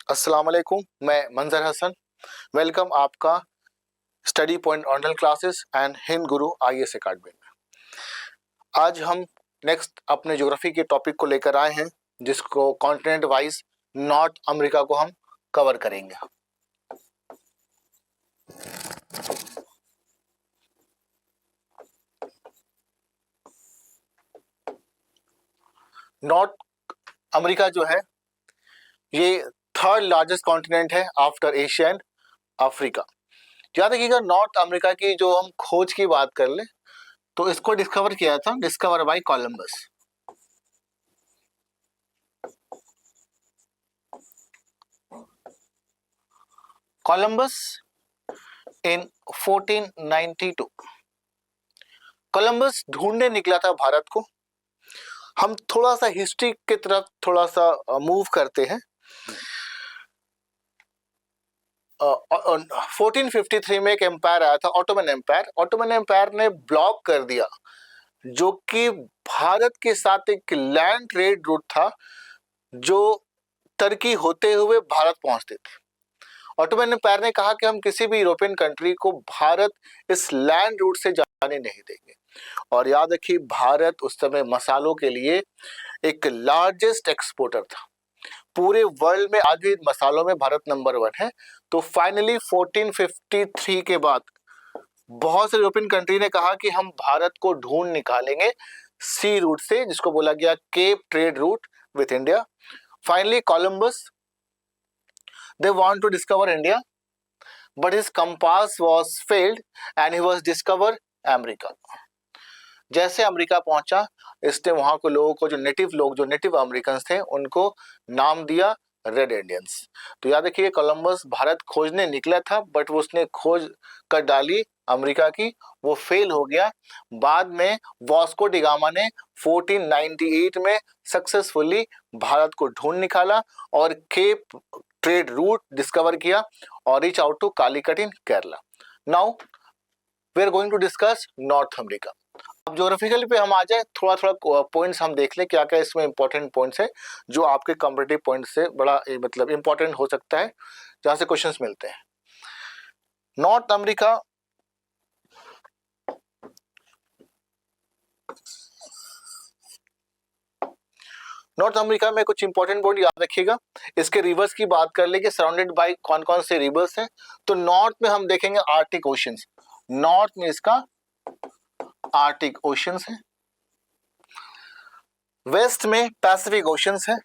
अस्सलाम वालेकुम, मैं मंजर हसन। वेलकम आपका study point online classes and Hind Guru IAS academy में। आज हम नेक्स्ट अपने ज्योग्राफी के टॉपिक को लेकर आए हैं, जिसको कॉन्टिनेंट वाइज नॉर्थ अमेरिका को हम कवर करेंगे। नॉर्थ अमेरिका जो है ये थर्ड लार्जेस्ट कॉन्टिनेंट है आफ्टर एशिया एंड अफ्रीका। याद रखिएगा, नॉर्थ अमेरिका की जो हम खोज की बात कर ले तो इसको डिस्कवर किया था discover by Columbus. Columbus in 1492 Columbus ढूंढने निकला था भारत को। हम थोड़ा सा हिस्ट्री की तरफ थोड़ा सा मूव करते हैं। 1453 में एक एम्पायर आया था, ऑटोमन एम्पायर। ऑटोमन एम्पायर ने ब्लॉक कर दिया जो कि भारत के साथ एक लैंड ट्रेड रूट था जो तुर्की होते हुए भारत पहुंचते थे। ऑटोमन एम्पायर ने कहा कि हम किसी भी यूरोपियन कंट्री को भारत इस लैंड रूट से जाने नहीं देंगे। और याद रखिए, भारत उस समय मसालों के लिए एक लार्जेस्ट एक्सपोर्टर था। पूरे वर्ल्ड में आज भी मसालों में भारत नंबर 1 है। तो फाइनली 1453 के बाद बहुत से यूरोपियन कंट्री ने कहा कि हम भारत को ढूंढ निकालेंगे सी रूट से, जिसको बोला गया cape trade route with India. Finally Columbus they want to discover India, but his compass was failed and he was discover America. जैसे अमेरिका पहुंचा, इसने वहां को लोगों को जो नेटिव अमेरिकन थे उनको नाम दिया रेड इंडियंस। तो याद रखिए, कोलंबस भारत खोजने निकला था, बट वो उसने खोज कर डाली अमेरिका की, वो फेल हो गया। बाद में वास्को डी गामा ने 1498 में सक्सेसफुली भारत को ढूंढ निकाला और केप ट्रेड रूट डिस्कवर किया और reach out to Calicut in Kerala. Now we are going to discuss North America. अब ज्योग्राफिकल पे हम आ जाए, थोड़ा थोड़ा पॉइंट्स हम देख लें क्या क्या इसमें इंपॉर्टेंट पॉइंट्स है जो आपके कॉम्पिटिटिव पॉइंट से बड़ा मतलब इंपॉर्टेंट हो सकता है, जहां से क्वेश्चंस मिलते हैं। नॉर्थ अमेरिका नॉर्थ अमेरिका में कुछ इंपॉर्टेंट पॉइंट याद रखिएगा। इसके रिवर्स की बात कर लेंगे, सराउंडेड बाय कौन कौन से रिवर्स हैं। तो नॉर्थ में हम देखेंगे आर्टिक ओशंस, नॉर्थ में इसका आर्टिक ओशंस है। वेस्ट में पैसिफिक ओशंस है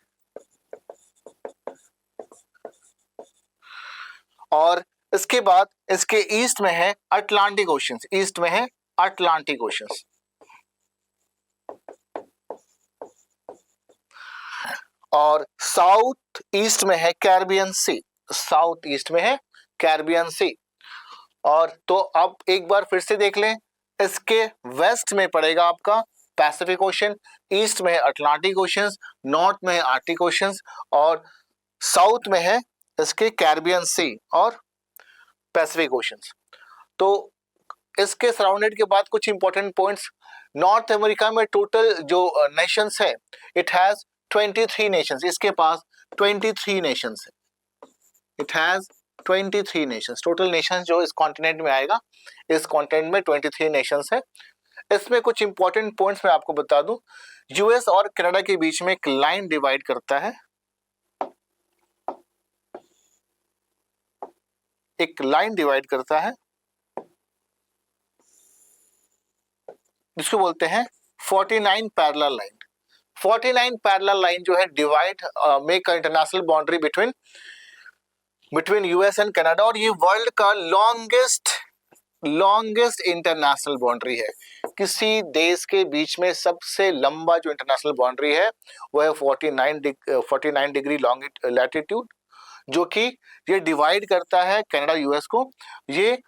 और इसके बाद इसके ईस्ट में है अटलांटिक ओशंस, ईस्ट में है अटलांटिक ओशंस। और साउथ ईस्ट में है कैरिबियन सी, साउथ ईस्ट में है कैरिबियन सी। और तो अब एक बार फिर से देख लें, इसके वेस्ट में पड़ेगा आपका पैसिफिक ओशन, ईस्ट में है अटलांटिक ओशंस, नॉर्थ में है आर्टिक ओशंस और साउथ में है इसके कैरिबियन सी और पैसिफिक ओशंस। तो इसके सराउंडेड के बाद कुछ इंपॉर्टेंट पॉइंट्स। नॉर्थ अमेरिका में टोटल जो नेशंस है, इट हैज 23 नेशंस, इसके पास 23 नेशंस है। It has 23 Nations, total Nations जो इस कॉन्टिनेंट में आएगा, इस कॉन्टिनेंट में 23 नेशंस है। इसमें कुछ इंपॉर्टेंट पॉइंट्स मैं आपको बता दूं। यूएस और कनाडा के बीच में एक लाइन डिवाइड करता है, एक लाइन डिवाइड करता है जिसको बोलते हैं 49 पैरेलल लाइन। 49 पैरेलल लाइन जो है divide make international boundary between US and Canada, और ये वर्ल्ड का लॉन्गेस्ट इंटरनेशनल बाउंड्री है। किसी देश के बीच में सबसे लंबा जो इंटरनेशनल बाउंड्री है वो है 49 डिग्री लैटिट्यूड, जो कि ये डिवाइड करता है कनाडा यूएस को। ये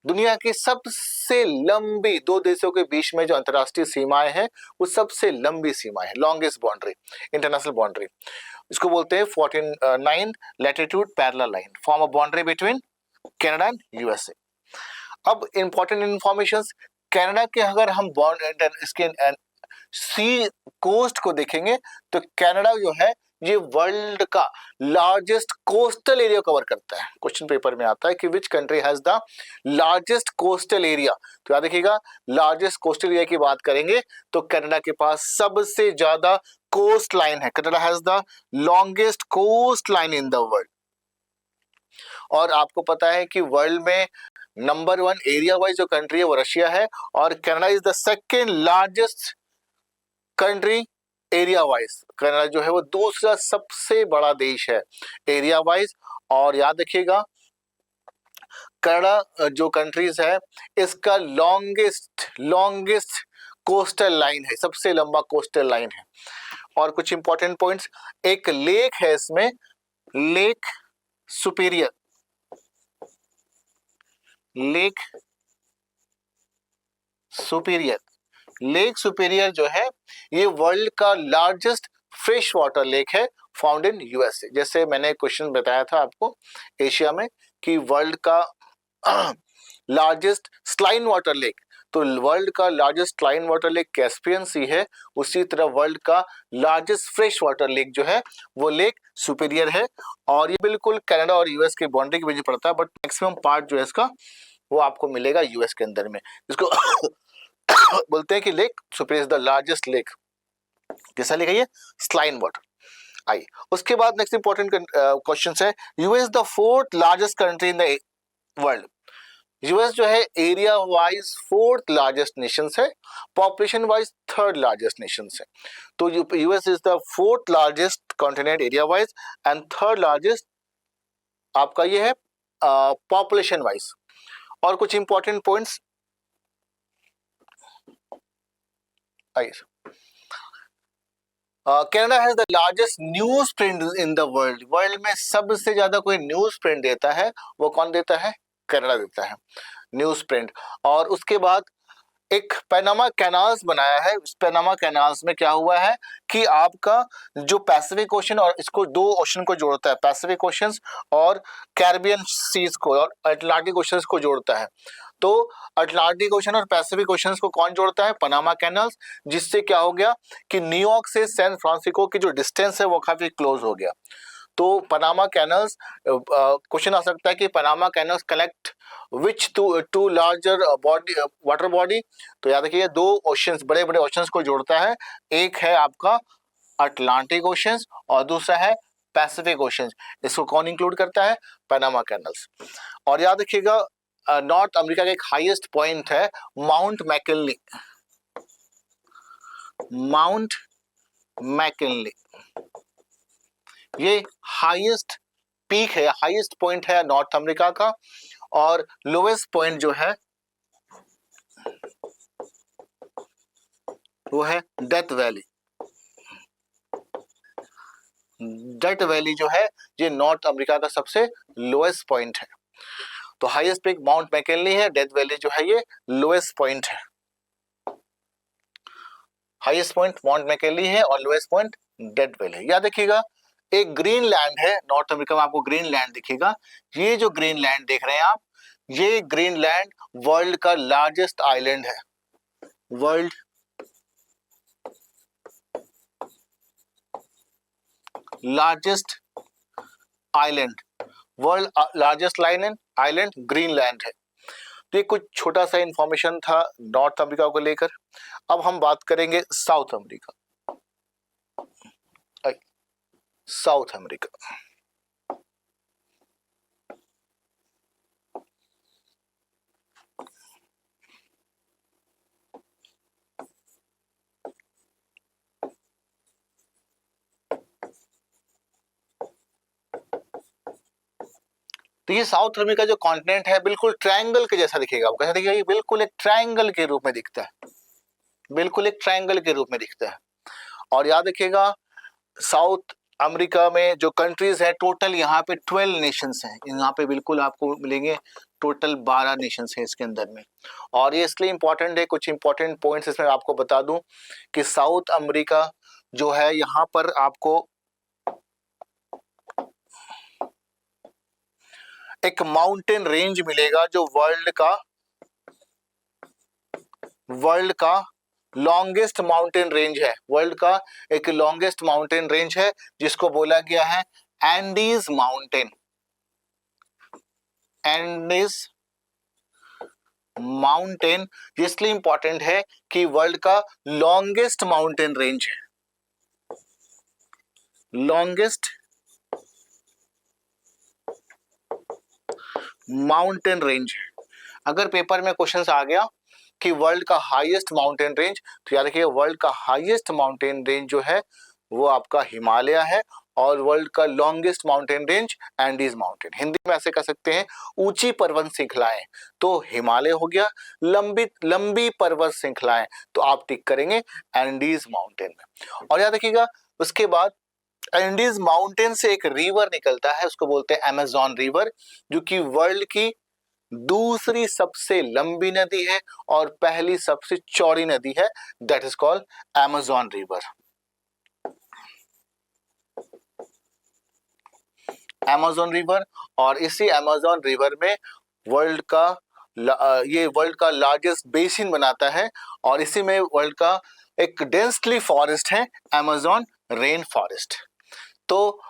दुनिया की सबसे लंबी दो देशों के बीच में जो अंतर्राष्ट्रीय सीमाएं हैं वो सबसे लंबी सीमा है, लॉन्गेस्ट बाउंड्री, इंटरनेशनल बाउंड्री। इसको बोलते हैं 49 latitude parallel line, form a boundary between Canada and USA. अब इंपॉर्टेंट इंफॉर्मेशंस, कनाडा के अगर हम इसके सी कोस्ट को देखेंगे तो कनाडा जो है ये वर्ल्ड का लार्जेस्ट कोस्टल एरिया कवर करता है। क्वेश्चन पेपर में आता है कि which country has the largest coastal area. तो याद रखिएगा, लार्जेस्ट कोस्टल एरिया की बात करेंगे तो कनाडा के पास सबसे ज्यादा कोस्ट लाइन है। Canada has the longest coast line in the world. और आपको पता है कि वर्ल्ड में नंबर 1 एरिया वाइज जो कंट्री है वो रशिया है, और Canada is the second largest country area wise. Canada जो है वो दूसरा सबसे बड़ा देश है एरिया वाइज। और याद रखिएगा, कनाडा जो कंट्रीज है इसका लॉन्गेस्ट कोस्टल लाइन है, सबसे लंबा कोस्टल लाइन है। और कुछ इंपॉर्टेंट पॉइंट्स, एक लेक है इसमें, lake superior. Lake superior, lake superior जो है ये वर्ल्ड का लार्जेस्ट फ्रेश वाटर लेक है, फाउंड इन यूएसए। जैसे मैंने क्वेश्चन बताया था आपको एशिया में कि वर्ल्ड का लार्जेस्ट स्लाइन वाटर लेक, तो वर्ल्ड का largest saline water lake Caspian Sea है, उसी तरह वर्ल्ड का लार्जेस्ट फ्रेश वाटर लेक जो है वो लेक सुपीरियर है। और ये बिल्कुल कनाडा और यूएस की बाउंड्री के बीच में पड़ता है, बट मैक्सिमम पार्ट जो है इसका वो आपको मिलेगा यूएस के अंदर में, जिसको बोलते हैं कि lake superior is the largest lake. कैसा लेक है ये? Saline water. आई उसके बाद नेक्स्ट इंपॉर्टेंट क्वेश्चन है, US the 4th largest country in the world. US जो है area wise 4th largest nation है, population wise 3rd largest nation है। तो US is the 4th largest continent area wise and 3rd largest आपका ये है population wise. और कुछ important points, Canada has the largest news print in the world. World में सबसे ज्यादा कोई न्यूज प्रिंट देता है वो कौन देता है? कनाडा देता है न्यूज प्रिंट। और उसके बाद एक पैनामा कैनाल्स बनाया है। इस पैनामा कैनाल्स में क्या हुआ है कि आपका जो पैसिफिक ओशन और इसको दो ओशन को जोड़ता है, पैसिफिक ओशन और कैरिबियन सीज को और अटलांटिक ओशन को जोड़ता है। तो अटलांटिक ओशन और पैसिफिक ओशन को कौन जोड़ता है? Panama canals. जिससे क्या हो गया कि न्यूयॉर्क से सैन फ्रांसिस्को की जो डिस्टेंस है वो काफी क्लोज हो गया। तो पनामा कैनल्स, क्वेश्चन आ सकता है कि Panama canals connect which to larger body water body. तो याद रखिए दो ओशंस, बड़े बड़े ओशंस को जोड़ता है। एक है आपका अटलांटिक ओशन और दूसरा है पैसिफिक ओशन। इसको कौन इंक्लूड करता है? Panama canals. और याद रखिएगा नॉर्थ अमेरिका का एक हाईएस्ट पॉइंट है माउंट मैकिनली। माउंट मैकिनली ये हाईएस्ट पीक है, हाईएस्ट पॉइंट है नॉर्थ अमेरिका का। और लोवेस्ट पॉइंट जो है वो है डेथ वैली। डेथ वैली जो है ये नॉर्थ अमेरिका का सबसे लोएस्ट पॉइंट है। तो हाईएस्ट पीक माउंट मैकिनली है, डेथ वैली जो है ये लोएस्ट पॉइंट है। हाईएस्ट पॉइंट माउंट मैकिनली है और लोएस्ट पॉइंट डेथ वैली। याद रखिएगा एक ग्रीन लैंड है नॉर्थ अमेरिका में, आपको ग्रीन लैंड दिखेगा। ये जो ग्रीन लैंड देख रहे हैं आप, ये ग्रीन लैंड वर्ल्ड का लार्जेस्ट आइलैंड है। World largest island, world largest island Greenland है। तो ये कुछ छोटा सा इंफॉर्मेशन था नॉर्थ अमेरिका को लेकर। अब हम बात करेंगे साउथ अमेरिका। साउथ अमेरिका तो ये साउथ अमेरिका जो कॉन्टिनेंट है बिल्कुल ट्रायंगल के जैसा दिखेगा। आपको कैसा दिखेगा? ये बिल्कुल एक ट्रायंगल के रूप में दिखता है, बिल्कुल एक ट्रायंगल के रूप में दिखता है। और याद रखिएगा साउथ अमेरिका में जो कंट्रीज है टोटल यहाँ पे 12 नेशंस हैं। यहाँ पे बिल्कुल आपको मिलेंगे टोटल 12 नेशंस हैं इसके अंदर में। और ये इसलिए इंपॉर्टेंट है, कुछ इंपॉर्टेंट पॉइंट्स इसमें आपको बता दूं कि साउथ अमेरिका जो है यहाँ पर आपको एक माउंटेन रेंज मिलेगा जो वर्ल्ड का लॉन्गेस्ट माउंटेन रेंज है, वर्ल्ड का एक लॉन्गेस्ट माउंटेन रेंज है जिसको बोला गया है एंडीज माउंटेन। एंडीज माउंटेन इसलिए इंपॉर्टेंट है कि वर्ल्ड का लॉन्गेस्ट माउंटेन रेंज है, लॉन्गेस्ट माउंटेन रेंज है। अगर पेपर में क्वेश्चंस आ गया कि वर्ल्ड का हाईएस्ट माउंटेन रेंज, तो याद रखिए वर्ल्ड का हाईएस्ट माउंटेन रेंज जो है वो आपका हिमालय है, और वर्ल्ड का longest mountain range Andes mountain. Hindi में ऐसे कह सकते हैं ऊंची पर्वत श्रृंखलाएं, तो हिमालय हो गया। लंबी लंबी पर्वत श्रृंखलाएं, तो आप टिक करेंगे एंडीज माउंटेन में। और याद रखिएगा उसके बाद एंडीज माउंटेन से एक रिवर निकलता है, उसको बोलते हैं अमेजॉन रिवर, जो कि वर्ल्ड की दूसरी सबसे लंबी नदी है और पहली सबसे चौड़ी नदी है, that is called Amazon river. Amazon river, और इसी अमेजॉन रिवर में वर्ल्ड का ये वर्ल्ड का लार्जेस्ट बेसिन बनाता है, और इसी में वर्ल्ड का एक डेंसली फॉरेस्ट है अमेजॉन रेन फॉरेस्ट। तो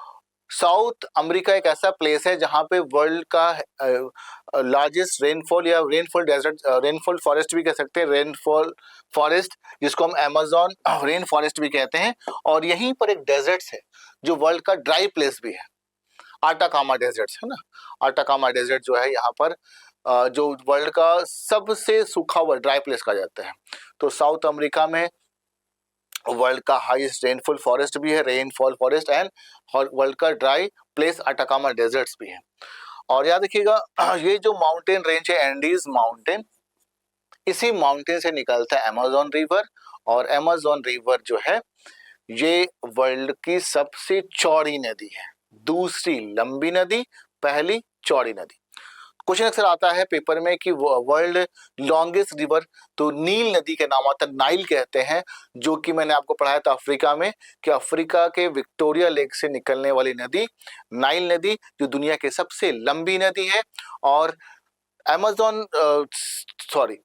साउथ अमेरिका एक ऐसा प्लेस है जहां पे वर्ल्ड का लार्जेस्ट रेनफॉल या रेनफॉल डेजर्ट, रेनफॉल फॉरेस्ट भी कह सकते हैं, रेनफॉल फॉरेस्ट जिसको हम अमेजॉन रेन फॉरेस्ट भी कहते हैं। और यहीं पर एक डेजर्ट है जो वर्ल्ड का ड्राई प्लेस भी है, आटाकामा डेजर्ट है ना। आटाकामा डेजर्ट जो है यहाँ पर जो वर्ल्ड का सबसे सूखा हुआ ड्राई प्लेस कहा जाता है। तो साउथ अमेरिका में वर्ल्ड का हाईएस्ट रेनफॉल फॉरेस्ट भी है, रेनफॉल फॉरेस्ट, एंड वर्ल्ड का ड्राई प्लेस अटाकामा डेजर्ट्स भी है। और याद रखिएगा ये जो माउंटेन रेंज है एंडीज माउंटेन, इसी माउंटेन से निकलता है अमेजॉन रिवर, और अमेजॉन रिवर जो है ये वर्ल्ड की सबसे चौड़ी नदी है, दूसरी लंबी नदी, पहली चौड़ी नदी। क्वेश्चन अक्सर आता है पेपर में कि वर्ल्ड लॉन्गेस्ट रिवर, तो नील नदी के नाम आता है, नाइल कहते हैं, जो कि मैंने आपको पढ़ाया था अफ्रीका में कि अफ्रीका के विक्टोरिया लेक से निकलने वाली नदी नाइल नदी जो दुनिया की सबसे लंबी नदी है। और अमेजोन सॉरी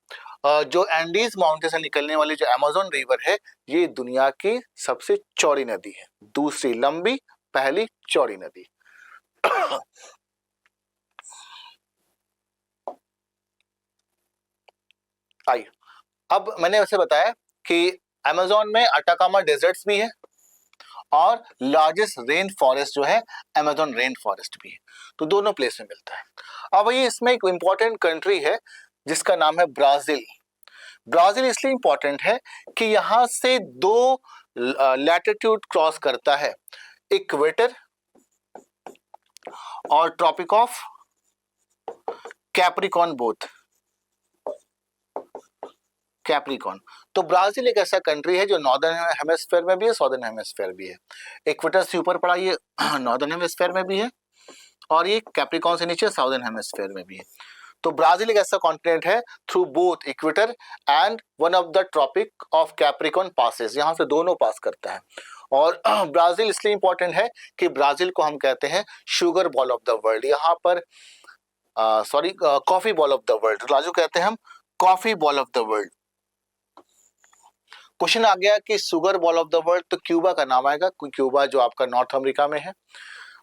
जो एंडीज माउंटेन से निकलने वाली जो अमेजोन रिवर है ये दुनिया की सबसे चौड़ी नदी है, दूसरी लंबी, पहली चौड़ी नदी। आइए, अब मैंने वैसे बताया कि अमेजोन में अटाकामा डेजर्ट्स भी है और लार्जेस्ट रेन फॉरेस्ट जो है अमेजोन रेन फॉरेस्ट भी है, तो दोनों प्लेस में मिलता है। अब ये इसमें एक इंपॉर्टेंट कंट्री है जिसका नाम है ब्राजील। ब्राजील इसलिए इंपॉर्टेंट है कि यहाँ से दो लैटिट्यूड क्रॉस करता है, इक्वेटर और tropic of Capricorn, both Capricorn. तो ब्राजील एक ऐसा कंट्री है जो नॉर्दर्न हेमिस्फीयर में भी है, साउदर्न हेमिस्फीयर भी है। इक्वेटर से ऊपर पड़ा ये नॉर्दर्न हेमिस्फीयर में भी है, और ये कैप्रिकॉर्न से नीचे साउदर्न हेमिस्फीयर में भी है। तो ब्राजील एक ऐसा कॉन्टिनेंट है through both equator and one of the tropic of Capricorn passes, यहाँ से दोनों पास करता है। और ब्राजील इसलिए इंपॉर्टेंट है कि ब्राजील को हम कहते हैं sugar bowl of the world, यहाँ पर sorry coffee bowl of the world, Raju कहते हैं हम coffee bowl of the world. Question आ गया कि sugar bowl of the world, तो क्यूबा का नाम आएगा, क्यूबा जो आपका नॉर्थ अमेरिका में है।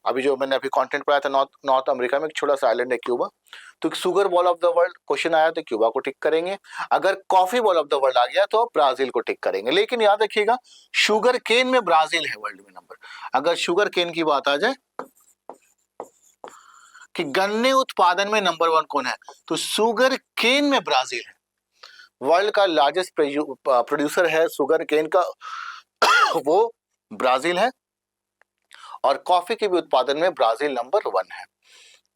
अभी जो मैंने अभी कंटेंट पढ़ाया था नॉर्थ अमेरिका में एक छोटा सा आइलैंड है क्यूबा, तो sugar bowl of the world question आया तो क्यूबा को टिक करेंगे। अगर coffee bowl of the world आ गया तो ब्राजील को टिक करेंगे। लेकिन याद रखिएगा शुगर केन में ब्राजील है वर्ल्ड में नंबर। अगर शुगर केन की बात आ जाए कि गन्ने उत्पादन में नंबर 1 कौन है, तो शुगर केन में ब्राजील है। वर्ल्ड का लार्जेस्ट प्रोड्यूसर है शुगर केन का वो ब्राजील है, और कॉफी के भी उत्पादन में ब्राजील नंबर 1 है।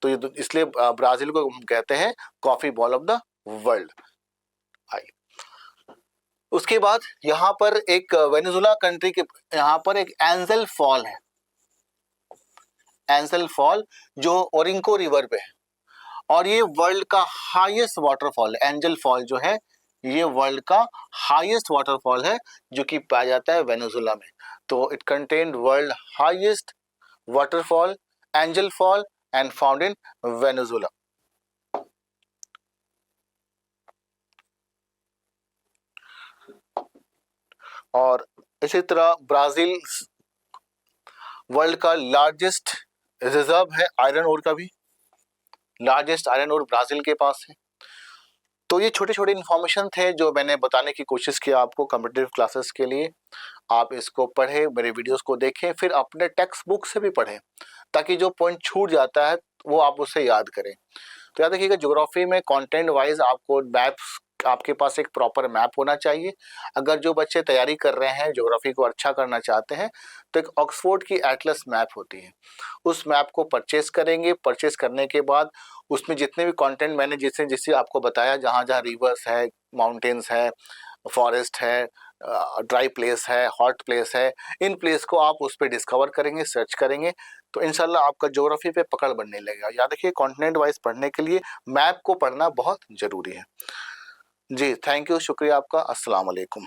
तो ये इसलिए ब्राजील को हम कहते हैं coffee bowl of the world. उसके बाद यहाँ पर एक वेनेजुला कंट्री के यहाँ पर एक एंजल फॉल है, एंजल फॉल जो ओरिंको रिवर पे है, और ये वर्ल्ड का हाईएस्ट वाटरफॉल है। एंजल फॉल जो है ये वर्ल्ड का हाईएस्ट वाटरफॉल है जो कि पाया जाता है वेनेजुला में। तो it contain world highest waterfall angel fall and found in Venezuela. और इसी तरह ब्राज़ील वर्ल्ड का लार्जेस्ट रिज़र्व है आयरन ओर का भी, लार्जेस्ट आयरन ओर ब्राज़ील के पास है। तो ये छोटे-छोटे इन्फॉर्मेशन थे जो मैंने बताने की कोशिश की आपको कॉम्पिटिटिव क्लासेस के लिए। आप इसको पढ़ें, मेरे वीडियोज़ को देखें, फिर अपने टेक्स्ट बुक से भी पढ़ें, ताकि जो पॉइंट छूट जाता है वो आप उसे याद करें। तो याद रखिएगा, ज्योग्राफी में कंटेंट वाइज आपको मैप्स, आपके पास एक प्रॉपर मैप होना चाहिए। अगर जो बच्चे तैयारी कर रहे हैं, ज्योग्राफी को अच्छा करना चाहते हैं, तो एक ऑक्सफोर्ड की एटलस मैप होती है, उस मैप को परचेस करेंगे। परचेस करने के बाद उसमें जितने भी कंटेंट मैंने जैसे जैसे आपको बताया, जहाँ जहाँ रिवर्स है, माउंटेन्स है, फॉरेस्ट है, ड्राई प्लेस है, हॉट प्लेस है, इन प्लेस को आप उस पर डिस्कवर करेंगे, सर्च करेंगे, तो इंशाल्लाह आपका ज्योग्राफी पे पकड़ बनने लगेगा। याद रखिए, कॉन्टिनेंट वाइज पढ़ने के लिए मैप को पढ़ना बहुत ज़रूरी है। जी, थैंक यू, शुक्रिया आपका। अस्सलाम वालेकुम।